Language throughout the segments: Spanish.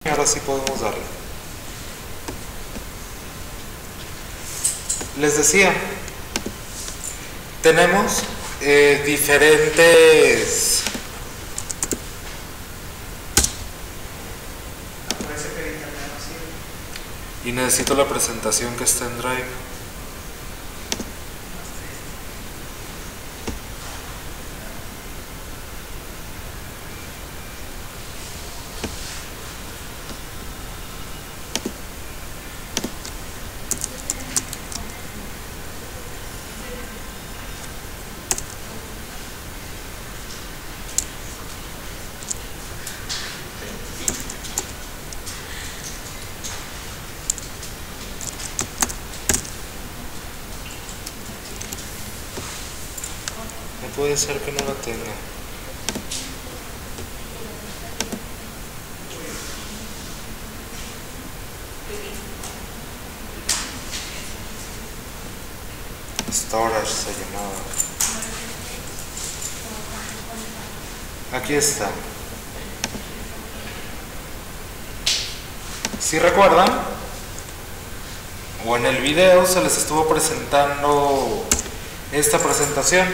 Ahora sí podemos darle. Les decía, tenemos diferentes... Y necesito la presentación que está en Drive. No puede ser que no la tenga. Storage se llamaba. Aquí está. Si recuerdan, o en el video se les estuvo presentando esta presentación.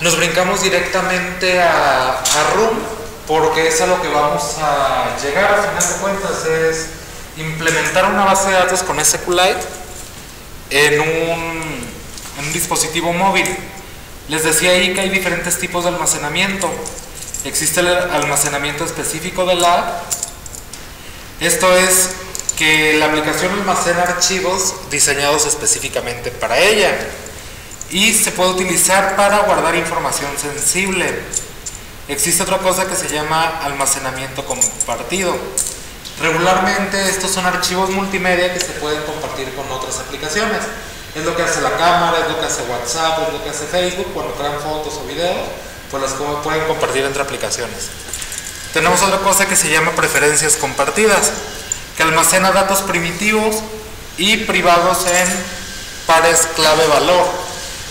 Nos brincamos directamente a Room porque es a lo que vamos a llegar. A final de cuentas es implementar una base de datos con SQLite en un dispositivo móvil. Les decía ahí que hay diferentes tipos de almacenamiento. Existe el almacenamiento específico de la app. Esto es que la aplicación almacena archivos diseñados específicamente para ella y se puede utilizar para guardar información sensible. Existe otra cosa que se llama almacenamiento compartido. Regularmente estos son archivos multimedia que se pueden compartir con otras aplicaciones. Es lo que hace la cámara, es lo que hace WhatsApp, es lo que hace Facebook. Cuando crean fotos o videos, pues las pueden compartir entre aplicaciones. Tenemos otra cosa que se llama preferencias compartidas, que almacena datos primitivos y privados en pares clave-valor.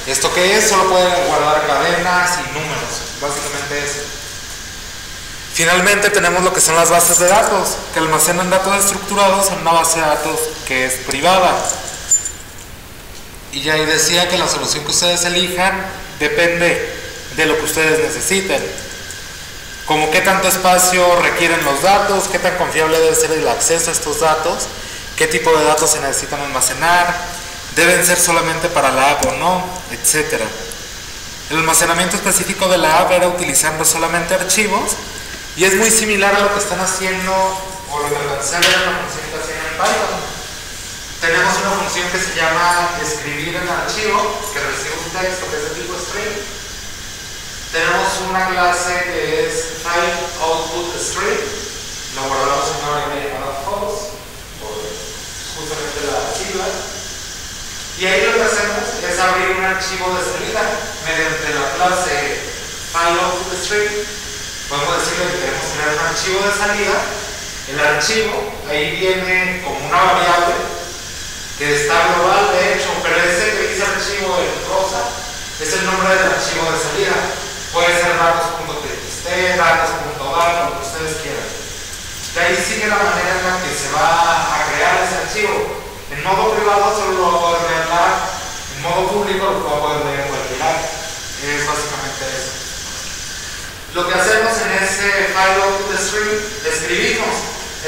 ¿Esto qué es? Solo puede guardar cadenas y números, básicamente eso. Finalmente tenemos lo que son las bases de datos, que almacenan datos estructurados en una base de datos que es privada. Y ya ahí decía que la solución que ustedes elijan depende de lo que ustedes necesiten. Como qué tanto espacio requieren los datos, qué tan confiable debe ser el acceso a estos datos, qué tipo de datos se necesitan almacenar, deben ser solamente para la app o no, etc. El almacenamiento específico de la app era utilizando solamente archivos y es muy similar a lo que están haciendo o lo que alcancé a ver en la función que hacían en Python. Tenemos una función que se llama escribir en archivo, que recibe un texto que es de tipo string. Tenemos una clase que es file output string, lo guardamos en una variable llamada false, por justamente la sigla. Y ahí lo que hacemos es abrir un archivo de salida mediante la clase file output string. Podemos decirle que queremos crear un archivo de salida. El archivo ahí viene como una variable que está global, de hecho, pero ese que dice archivo en rosa es el nombre del archivo de salida. Puede ser datos.txt, datos.data, lo que ustedes quieran. De ahí sigue la manera en la que se va a crear ese archivo. En modo privado solo lo va a poder leer, en modo público lo va a poder leer cualquiera. Es básicamente eso. Lo que hacemos en ese file output string, escribimos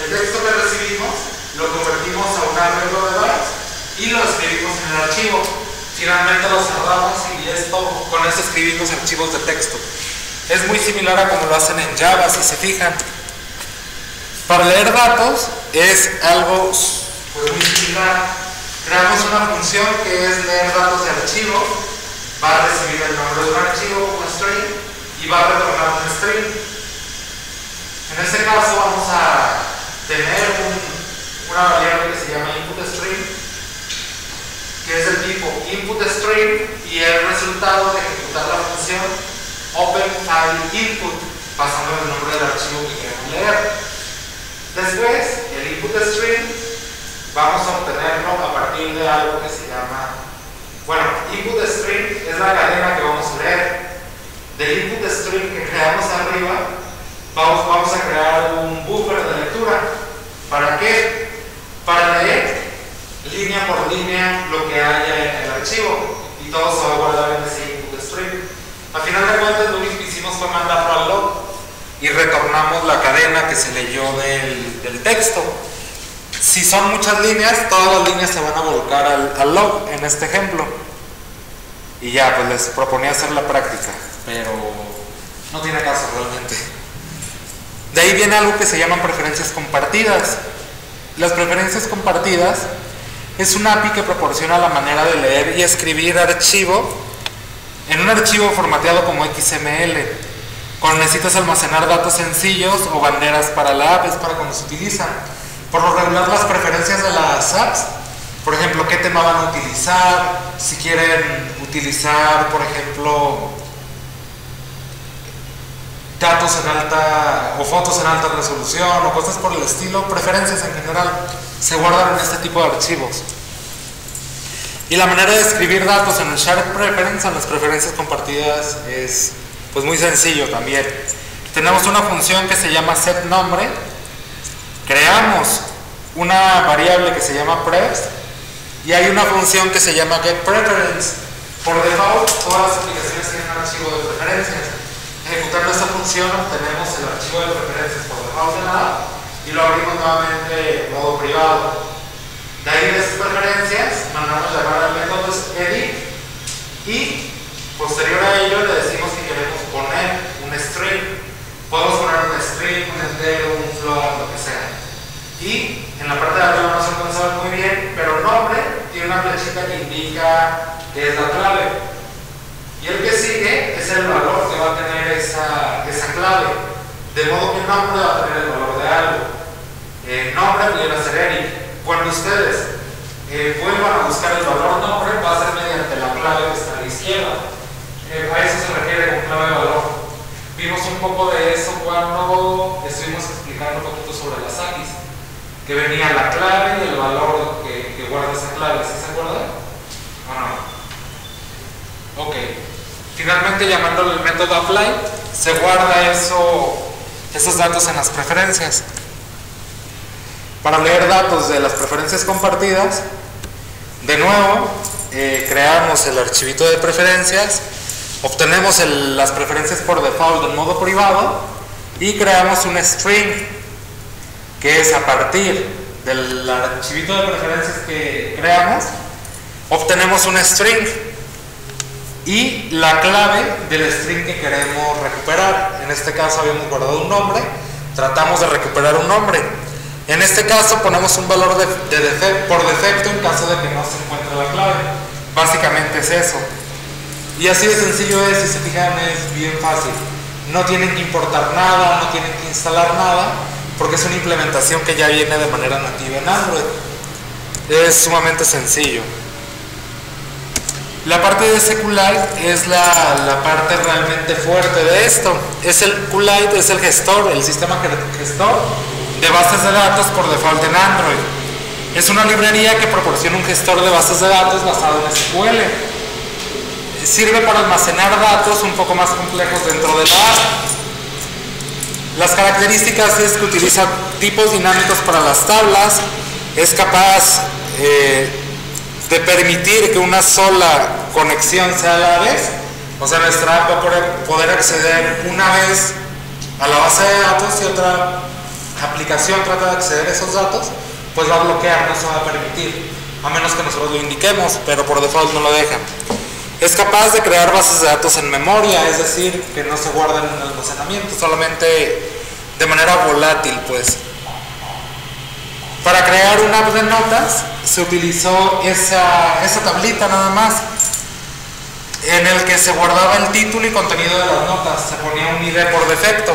el texto que recibimos, lo convertimos a un arreglo de bytes y lo escribimos en el archivo. Finalmente lo cerramos y con eso escribimos archivos de texto. Es muy similar a como lo hacen en Java, si se fijan. Para leer datos es algo pues muy similar. Creamos una función que es leer datos de archivo, va a recibir el nombre de un archivo como string y va a retornar un string. En este caso vamos a tener una variable que se llama input string, que es el tipo input string y el resultado de ejecutar la función open file input, pasando el nombre del archivo que queremos leer. Después, el input string vamos a obtenerlo a partir de algo que se llama, input string es la cadena que vamos a leer. Del input string que creamos arriba, vamos a crear un buffer de lectura. estructura. ¿Para qué? Para leer línea por línea lo que haya en el archivo y todo se va a guardar en ese input stream. Al final de cuentas lo único que hicimos fue mandarlo al log y retornamos la cadena que se leyó del texto. Si son muchas líneas, todas las líneas se van a volcar al log en este ejemplo. Y ya, pues les proponía hacer la práctica, pero no tiene caso realmente. De ahí viene algo que se llaman preferencias compartidas. Las preferencias compartidas es una API que proporciona la manera de leer y escribir archivo en un archivo formateado como XML. Cuando necesitas almacenar datos sencillos o banderas para la app, es para cuando se utilizan. Por lo regular, las preferencias de las apps, por ejemplo, qué tema van a utilizar, si quieren utilizar, por ejemplo, datos en alta o fotos en alta resolución o cosas por el estilo, preferencias en general, se guardan en este tipo de archivos. Y la manera de escribir datos en el shared preference, en las preferencias compartidas, es pues muy sencillo también. Tenemos una función que se llama setNombre, creamos una variable que se llama prefs y hay una función que se llama getPreference. Por default, todas las aplicaciones tienen un archivo de preferencias. Ejecutando esta función obtenemos el archivo de preferencias por default de la app y lo abrimos nuevamente en modo privado. De ahí de esas preferencias mandamos llamar al método edit y posterior a ello le decimos que queremos poner un string. Podemos poner un string, un entero, un float, lo que sea. Y en la parte de arriba no se alcanza a ver muy bien, pero nombre tiene una flechita que indica que es la clave. Y el que sigue es el valor que va a tener esa clave. De modo que el nombre va a tener el valor de algo. El nombre pudiera ser Eric. Cuando ustedes vuelvan a buscar el valor nombre, va a ser mediante la clave que está a la izquierda. A eso se refiere con clave de valor. Vimos un poco de eso cuando estuvimos explicando un poquito sobre las APIs, que venía la clave y el valor que guarda esa clave. ¿Sí se acuerdan? ¿O no? Ok. Finalmente, llamándole el método apply, se guarda esos datos en las preferencias. Para leer datos de las preferencias compartidas, de nuevo, creamos el archivito de preferencias, obtenemos las preferencias por default en modo privado y creamos un string, que es a partir del archivito de preferencias que creamos, obtenemos un string y la clave del string que queremos recuperar. En este caso habíamos guardado un nombre, tratamos de recuperar un nombre. En este caso ponemos un valor por defecto en caso de que no se encuentre la clave. Básicamente es eso. Y así de sencillo es, si se fijan, es bien fácil. No tienen que importar nada, no tienen que instalar nada, porque es una implementación que ya viene de manera nativa en Android. Es sumamente sencillo. La parte de ese QLite es la parte realmente fuerte de esto. QLite es el gestor, el sistema gestor de bases de datos por default en Android. Es una librería que proporciona un gestor de bases de datos basado en SQL. Sirve para almacenar datos un poco más complejos dentro de la app. Las características es que utiliza tipos dinámicos para las tablas, es capaz de permitir que una sola conexión sea a la vez, o sea, nuestra app va a poder acceder una vez a la base de datos y otra aplicación trata de acceder a esos datos, pues va a bloquear, no se va a permitir, a menos que nosotros lo indiquemos, pero por default no lo dejan. Es capaz de crear bases de datos en memoria, es decir, que no se guardan en el almacenamiento, solamente de manera volátil, pues. Para crear una app de notas se utilizó esa tablita nada más, en el que se guardaba el título y contenido de las notas, se ponía un ID por defecto.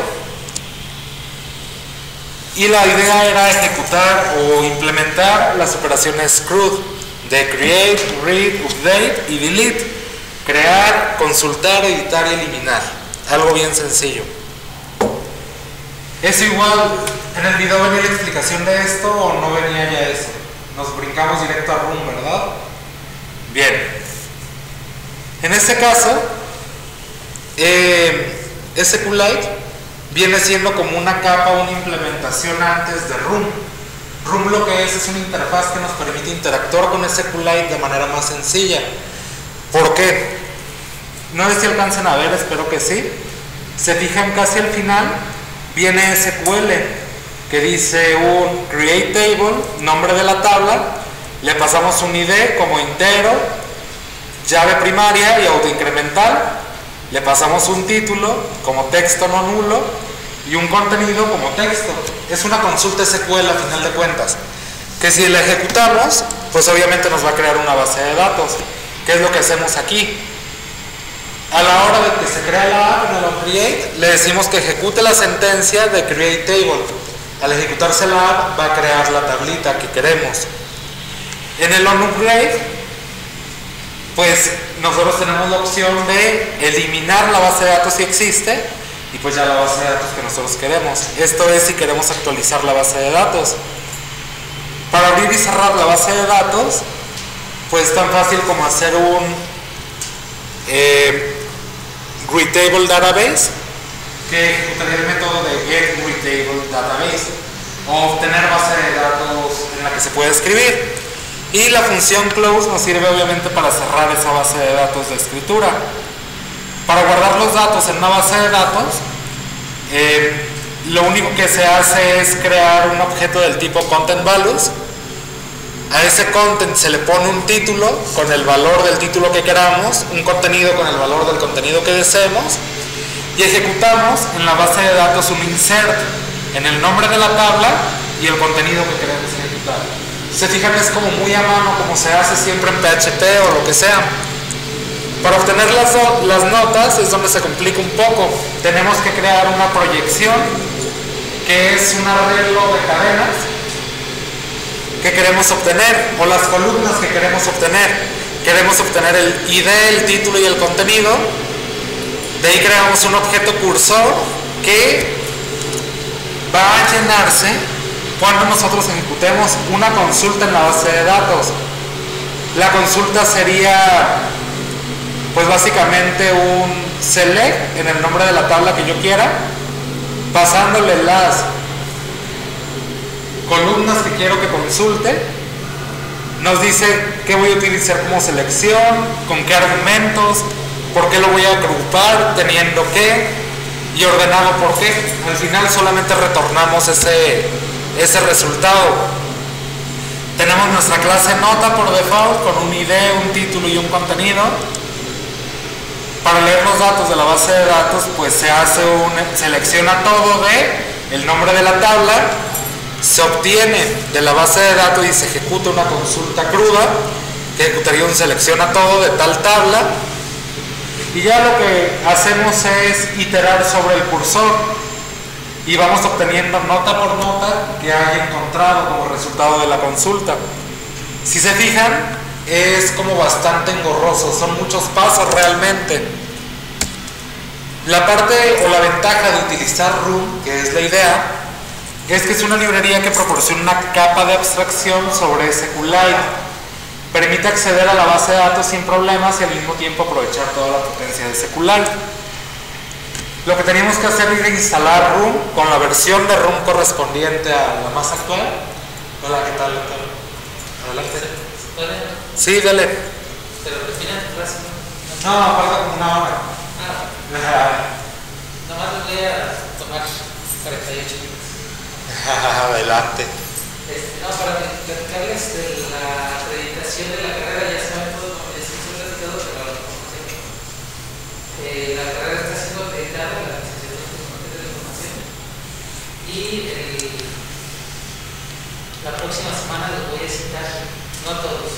Y la idea era ejecutar o implementar las operaciones CRUD de create, read, update y delete. Crear, consultar, editar y eliminar. Algo bien sencillo. ¿Es igual? ¿En el video venía la explicación de esto o no venía ya eso? Nos brincamos directo a Room, ¿verdad? Bien. En este caso, SQLite viene siendo como una capa, una implementación antes de Room. Room lo que es una interfaz que nos permite interactuar con SQLite de manera más sencilla. ¿Por qué? No sé si alcancen a ver, espero que sí. Se fijan casi al final, viene SQL, que dice un create table, nombre de la tabla, le pasamos un ID como entero, llave primaria y autoincremental, le pasamos un título como texto no nulo y un contenido como texto. Es una consulta SQL a final de cuentas, que si la ejecutamos, pues obviamente nos va a crear una base de datos. ¿Qué es lo que hacemos aquí? A la hora de que se crea la app en el onCreate, le decimos que ejecute la sentencia de create table. Al ejecutarse la app, va a crear la tablita que queremos. En el onCreate, pues nosotros tenemos la opción de eliminar la base de datos si existe, y pues ya la base de datos que nosotros queremos. Esto es si queremos actualizar la base de datos. Para abrir y cerrar la base de datos, pues tan fácil como hacer un GreetTable Database, que ejecutaría el método de getGreetTableDatabase, o obtener base de datos en la que se puede escribir. Y la función close nos sirve obviamente para cerrar esa base de datos de escritura. Para guardar los datos en una base de datos, lo único que se hace es crear un objeto del tipo ContentValues. A ese content se le pone un título con el valor del título que queramos, un contenido con el valor del contenido que deseemos, y ejecutamos en la base de datos un insert en el nombre de la tabla y el contenido que queremos ejecutar. Se fijan, es como muy a mano, como se hace siempre en PHP o lo que sea. Para obtener las notas es donde se complica un poco. Tenemos que crear una proyección, que es un arreglo de cadenas que queremos obtener, o las columnas que queremos obtener. Queremos obtener el ID, el título y el contenido. De ahí creamos un objeto cursor que va a llenarse cuando nosotros ejecutemos una consulta en la base de datos. La consulta sería, pues básicamente un select en el nombre de la tabla que yo quiera, pasándole las columnas que quiero que consulte. Nos dice qué voy a utilizar como selección, con qué argumentos, por qué lo voy a agrupar, teniendo qué, y ordenado por qué. Al final solamente retornamos ese resultado. Tenemos nuestra clase nota por default con un ID, un título y un contenido. Para leer los datos de la base de datos, pues se hace selecciona todo de el nombre de la tabla, se obtiene de la base de datos y se ejecuta una consulta cruda que ejecutaría un selecciona todo de tal tabla, y ya lo que hacemos es iterar sobre el cursor y vamos obteniendo nota por nota que haya encontrado como resultado de la consulta. Si se fijan, es como bastante engorroso, son muchos pasos realmente. La parte o la ventaja de utilizar Room, que es la idea, es que es una librería que proporciona una capa de abstracción sobre SQLite. Permite acceder a la base de datos sin problemas y al mismo tiempo aprovechar toda la potencia de SQLite. Lo que teníamos que hacer era instalar Room con la versión de Room correspondiente a la más actual. Hola, ¿qué tal? Adelante. Sí, dale. Pero termina tu clase. No, falta como una hora. Nomás les voy a tomar 48 minutos. Adelante. No, para platicarles de la acreditación de la carrera, ya saben todo, es un platicado, pero ahora la carrera está siendo acreditada en la Licenciatura de Información y la próxima semana los voy a citar, no a todos,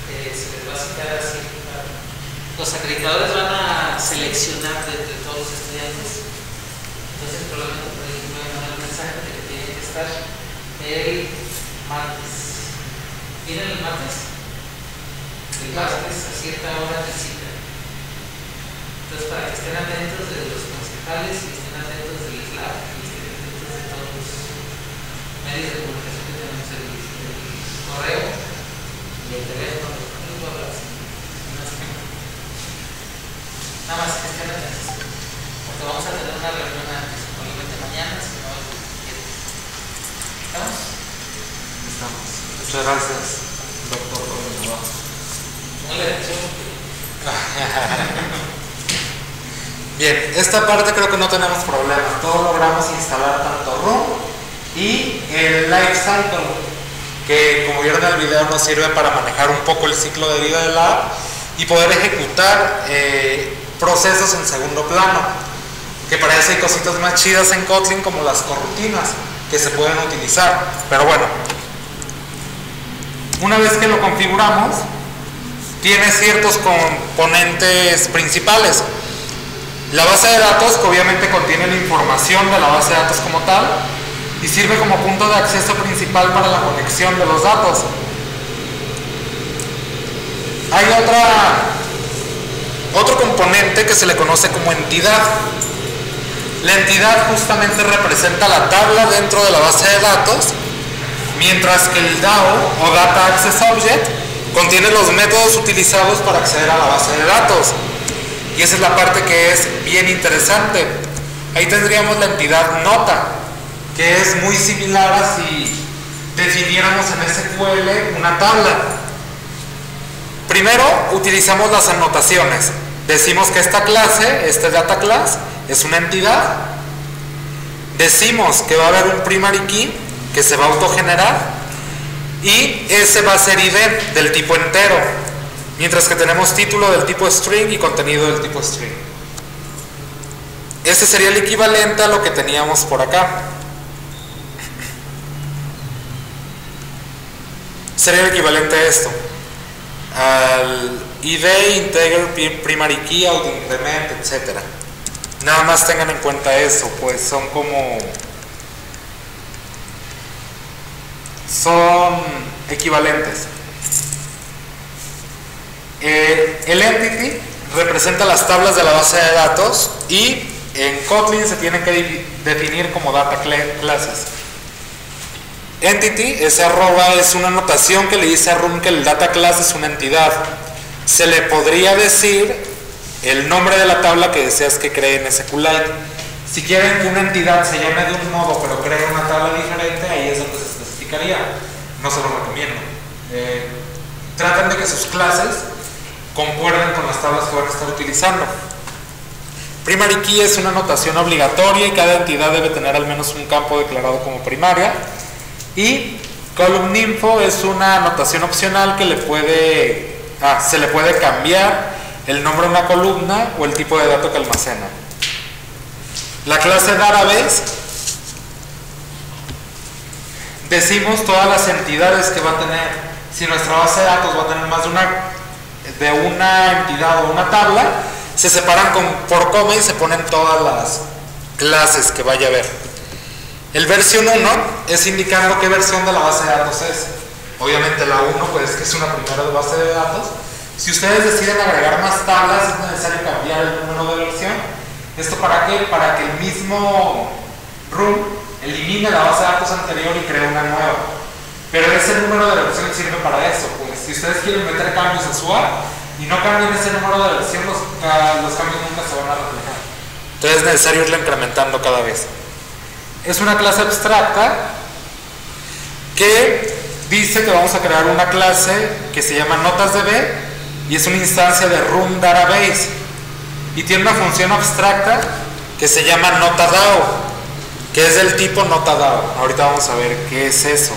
se les va a citar así. Los acreditadores van a seleccionar de entre todos los estudiantes, entonces probablemente por ahí me van a mandar un mensaje de que tienen que estar el martes. ¿Vienen el martes? El martes a cierta hora de cita. Entonces, para que estén atentos de los concejales y estén atentos del SLAB y estén atentos de todos los medios de comunicación que tenemos, el correo y el teléfono, nada más que estén atentos, porque vamos a tener una reunión antes, probablemente mañana, si no el viernes. ¿Estamos? Estamos. Muchas gracias, doctor. No le atención. Bien, esta parte creo que no tenemos problema. Todos logramos instalar tanto room y el life cycle, que como vieron en el video nos sirve para manejar un poco el ciclo de vida del app y poder ejecutar procesos en segundo plano, que para eso hay cositas más chidas en Kotlin como las corrutinas que se pueden utilizar. Pero bueno, una vez que lo configuramos, tiene ciertos componentes principales. La base de datos, que obviamente contiene la información de la base de datos como tal y sirve como punto de acceso principal para la conexión de los datos. Hay otro componente que se le conoce como entidad. La entidad justamente representa la tabla dentro de la base de datos, mientras que el DAO o Data Access Object contiene los métodos utilizados para acceder a la base de datos. Y esa es la parte que es bien interesante. Ahí tendríamos la entidad nota, que es muy similar a si definiéramos en SQL una tabla. Primero utilizamos las anotaciones. Decimos que esta clase, este data class, es una entidad. Decimos que va a haber un primary key que se va a autogenerar y ese va a ser ID del tipo entero, mientras que tenemos título del tipo string y contenido del tipo string. Este sería el equivalente a lo que teníamos por acá. Sería el equivalente a esto, al ID, integer, primary key, autoincrement, etc. Nada más tengan en cuenta eso, pues son equivalentes. El entity representa las tablas de la base de datos y en Kotlin se tienen que definir como data classes. Entity, ese arroba, es una notación que le dice a Room que el data class es una entidad. Se le podría decir el nombre de la tabla que deseas que cree en SQLite. Si quieren que una entidad se llame de un modo pero cree una tabla diferente, ahí es donde se especificaría. No se lo recomiendo. Traten de que sus clases concuerden con las tablas que van a estar utilizando. Primary key es una notación obligatoria y cada entidad debe tener al menos un campo declarado como primaria. Y column info es una notación opcional que se le puede cambiar el nombre de una columna o el tipo de dato que almacena. La clase database, decimos todas las entidades que va a tener. Si nuestra base de datos va a tener más de una entidad o una tabla, se separan por coma y se ponen todas las clases que vaya a haber. El versión 1 es indicando qué versión de la base de datos es. Obviamente la 1 pues que es una primera base de datos. Si ustedes deciden agregar más tablas es necesario cambiar el número de versión. ¿Esto para qué? Para que el mismo room elimine la base de datos anterior y cree una nueva. Pero ese número de versión sirve para eso. Pues si ustedes quieren meter cambios a su app y no cambien ese número de versión, los cambios nunca se van a reflejar. Entonces es necesario irlo incrementando cada vez. Es una clase abstracta que dice que vamos a crear una clase que se llama NotasDB y es una instancia de Room Database y tiene una función abstracta que se llama NotaDAO, que es del tipo NotaDAO. Ahorita vamos a ver qué es eso.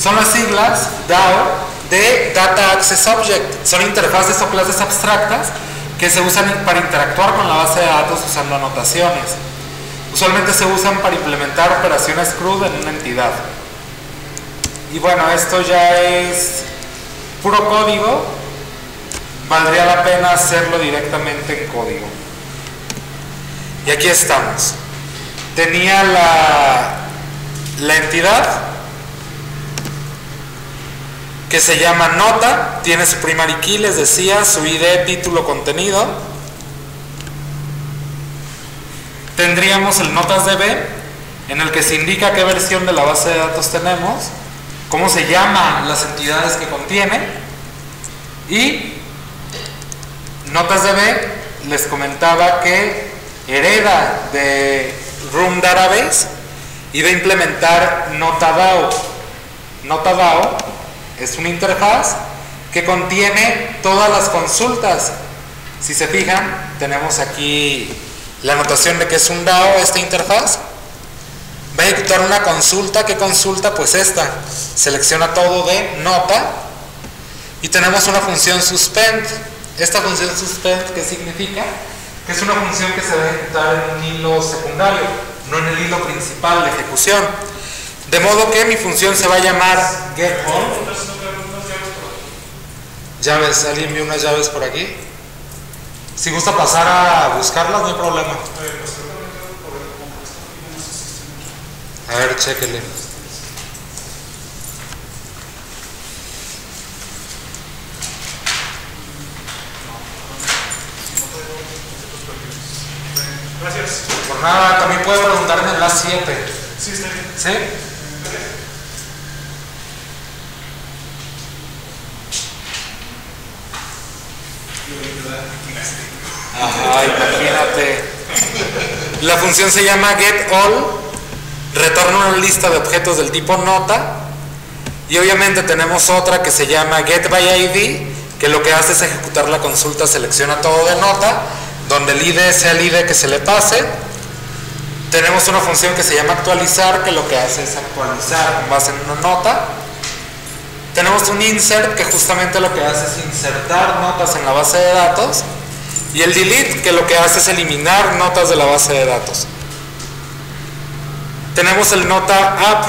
Son las siglas DAO de Data Access Object. Son interfaces o clases abstractas que se usan para interactuar con la base de datos usando anotaciones. Usualmente se usan para implementar operaciones CRUD en una entidad. Y bueno, esto ya es puro código. Valdría la pena hacerlo directamente en código. Y aquí estamos. Tenía la entidad que se llama nota, tiene su primary key, les decía, su ID, título, contenido. Tendríamos el NotasDB, en el que se indica qué versión de la base de datos tenemos, cómo se llaman las entidades que contiene, y NotasDB les comentaba que hereda de Room Database y va a implementar NotaDAO. NotaDAO es una interfaz que contiene todas las consultas. Si se fijan, tenemos aquí la anotación de que es un DAO esta interfaz. Va a ejecutar una consulta. ¿Qué consulta? Pues esta. Selecciona todo de nota y tenemos una función suspend. Esta función suspend, ¿qué significa? Que es una función que se va a ejecutar en un hilo secundario, no en el hilo principal de ejecución. De modo que mi función se va a llamar getOn. Llaves, ¿alguien vio unas llaves por aquí? Si gusta pasar a buscarlas, no hay problema. A ver, chéquele. Gracias. Por nada, también puede preguntar en el las 7. Sí, está bien. ¿Sí? Ajá, imagínate. La función se llama getAll, retorna una lista de objetos del tipo nota, y obviamente tenemos otra que se llama getById, que lo que hace es ejecutar la consulta, selecciona todo de nota, donde el ID sea el ID que se le pase. Tenemos una función que se llama actualizar, que lo que hace es actualizar con base en una nota. Tenemos un insert, que justamente lo que hace es insertar notas en la base de datos, y el delete, que lo que hace es eliminar notas de la base de datos. Tenemos el nota app.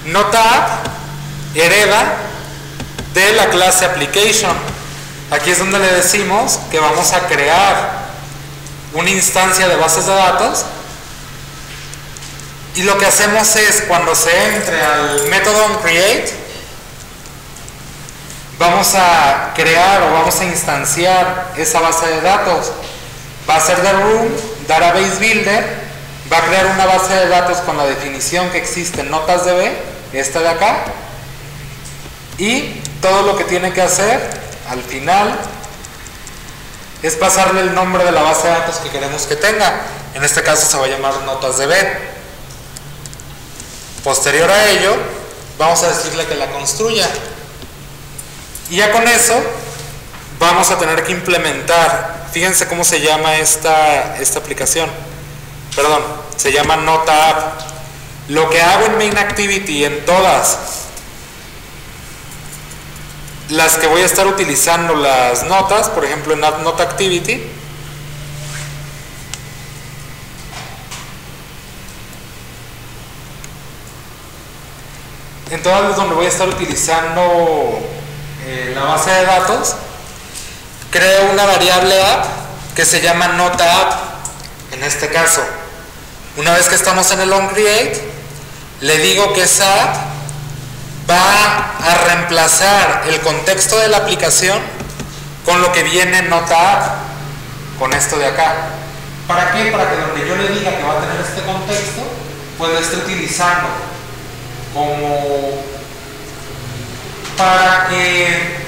Nota app hereda de la clase application. Aquí es donde le decimos que vamos a crear una instancia de bases de datos, y lo que hacemos es, cuando se entre al método onCreate, vamos a crear o vamos a instanciar esa base de datos. Va a ser de Room Database Builder, va a crear una base de datos con la definición que existe en notas DB, esta de acá, y todo lo que tiene que hacer al final es pasarle el nombre de la base de datos que queremos que tenga. En este caso se va a llamar notas DB. Posterior a ello, vamos a decirle que la construya. Y ya con eso vamos a tener que implementar, fíjense cómo se llama esta aplicación, perdón, se llama Nota App. Lo que hago en Main Activity, en todas las que voy a estar utilizando las notas, por ejemplo en Add Nota Activity, en todas las donde voy a estar utilizando la base de datos, creo una variable app que se llama nota app. En este caso, una vez que estamos en el onCreate, le digo que esa app va a reemplazar el contexto de la aplicación con lo que viene en nota app, con esto de acá. ¿Para qué? Para que donde yo le diga que va a tener este contexto, pues lo esté utilizando como para que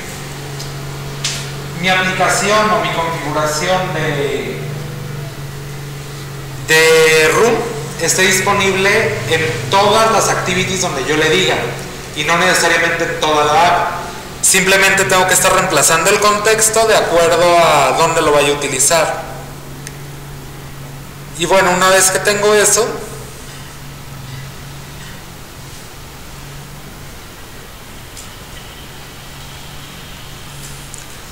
mi aplicación o mi configuración de Room esté disponible en todas las activities donde yo le diga, y no necesariamente en toda la app. Simplemente tengo que estar reemplazando el contexto de acuerdo a dónde lo vaya a utilizar. Y bueno, una vez que tengo eso,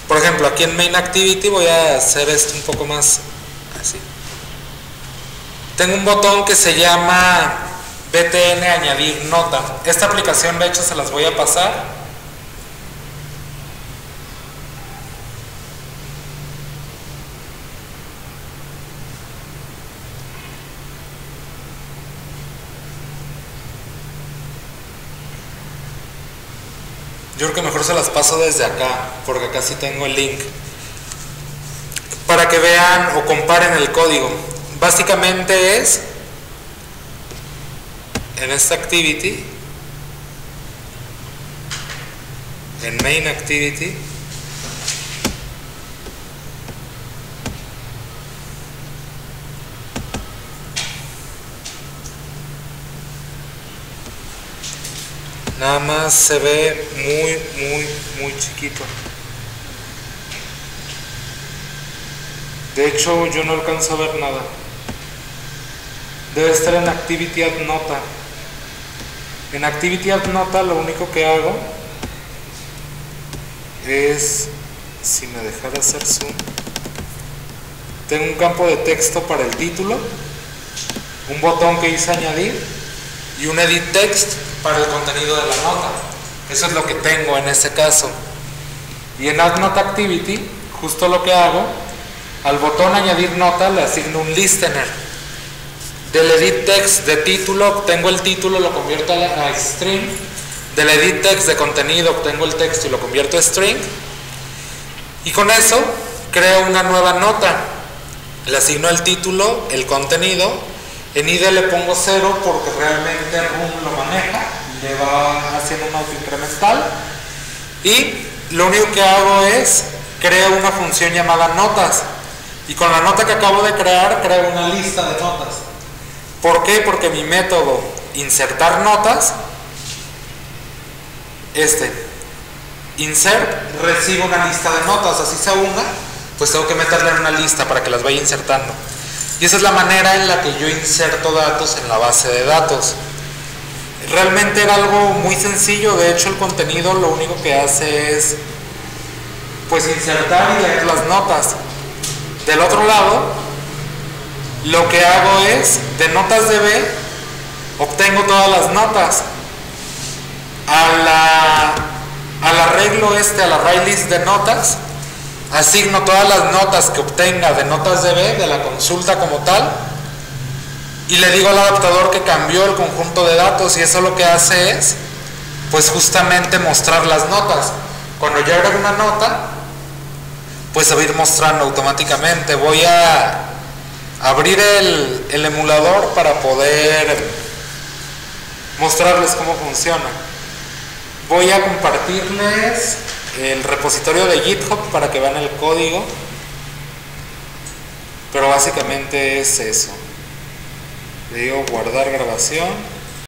por ejemplo, aquí en Main Activity voy a hacer esto un poco más así. Tengo un botón que se llama BTN añadir nota. Esta aplicación de hecho se las voy a pasar. Yo creo que mejor se las paso desde acá, porque acá sí tengo el link, para que vean o comparen el código. Básicamente es, en esta activity, en Main Activity, Nada más se ve muy chiquito. De hecho, yo no alcanzo a ver nada. Debe estar en Activity Add Nota. En Activity Add Nota lo único que hago es, si me dejara hacer zoom, tengo un campo de texto para el título, un botón que hice añadir y un edit text para el contenido de la nota. Eso es lo que tengo en este caso. Y en Add Nota Activity, justo lo que hago, al botón añadir nota le asigno un listener. Del edit text de título obtengo el título, lo convierto a string. Del edit text de contenido obtengo el texto y lo convierto a string. Y con eso creo una nueva nota. Le asigno el título, el contenido. En ID le pongo 0 porque realmente Room lo maneja, le va haciendo un autoincremental. Y lo único que hago es creo una función llamada notas. Y con la nota que acabo de crear, creo una lista de notas. ¿Por qué? Porque mi método insertar notas, insert, recibe una lista de notas, así sea una, pues tengo que meterla en una lista para que las vaya insertando. Y esa es la manera en la que yo inserto datos en la base de datos. Realmente era algo muy sencillo. De hecho, el contenido lo único que hace es pues insertar y leer las notas. Del otro lado, lo que hago es, de notas DB, obtengo todas las notas. Al arreglo a la array list de notas, asigno todas las notas que obtenga de notas DB, de la consulta como tal, y le digo al adaptador que cambió el conjunto de datos, y eso lo que hace es, pues justamente mostrar las notas. Cuando yo agrego una nota, pues se va a ir mostrando automáticamente. Voy a abrir el emulador para poder mostrarles cómo funciona. Voy a compartirles el repositorio de GitHub para que vean el código, pero básicamente es eso. Le digo guardar grabación.